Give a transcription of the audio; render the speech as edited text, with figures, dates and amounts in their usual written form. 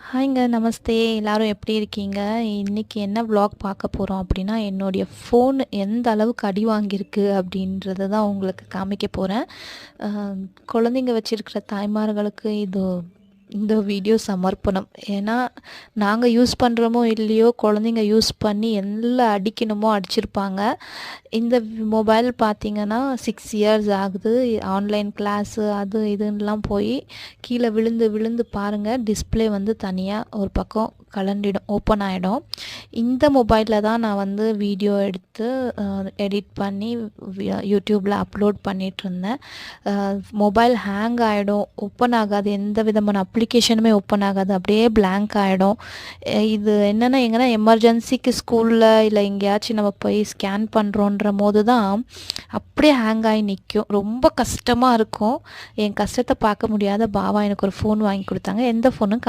ஹாய்ங்க. நமஸ்தே. எல்லாரும் எப்படி இருக்கீங்க? இன்னைக்கு என்ன விளாக் பார்க்க போறோம் அப்படின்னா, என்னுடைய ஃபோன் எந்த அளவுக்கு அடி வாங்கியிருக்கு அப்படின்றத தான் உங்களுக்கு காமிக்க போறேன். அ குழந்தைங்க வச்சிருக்கிற தாய்மார்களுக்கு இந்த வீடியோ சமர்ப்பணம். ஏன்னா, நாங்க யூஸ் பண்ணுறோமோ இல்லையோ, குழந்தைங்க யூஸ் பண்ணி எல்லாம் அடிக்கணுமோ அடிச்சிருப்பாங்க. இந்த மொபைல் பார்த்தீங்கன்னா 6 இயர்ஸ் ஆகுது. ஆன்லைன் கிளாஸு அது இதுன்னுலாம் போய் கீழே விழுந்து விழுந்து பாருங்கள், டிஸ்பிளே வந்து தனியாக ஒரு பக்கம் கலண்டிடும், ஓப்பன் ஆகிடும். இந்த மொபைலில் தான் நான் வந்து வீடியோ எடுத்து எடிட் பண்ணி யூடியூப்பில் அப்லோட் பண்ணிகிட்ருந்தேன். மொபைல் ஹேங் ஆகிடும், ஓப்பன் ஆகாது, எந்த விதமான அப்ளிகேஷனுமே ஓப்பன் ஆகாது, அப்படியே பிளாங்க் ஆகிடும். இது என்னென்னா எங்கன்னா எமர்ஜென்சிக்கு ஸ்கூலில் இல்லை எங்கேயாச்சும் நம்ம போய் ஸ்கேன் பண்ணுறோன்ற போது தான் அப்படியே ஹேங் ஆகி நிற்கும். ரொம்ப கஷ்டமாக இருக்கும். என் கஷ்டத்தை பார்க்க முடியாத பாவா எனக்கு ஒரு ஃபோன் வாங்கி கொடுத்தாங்க. எந்த ஃபோனும்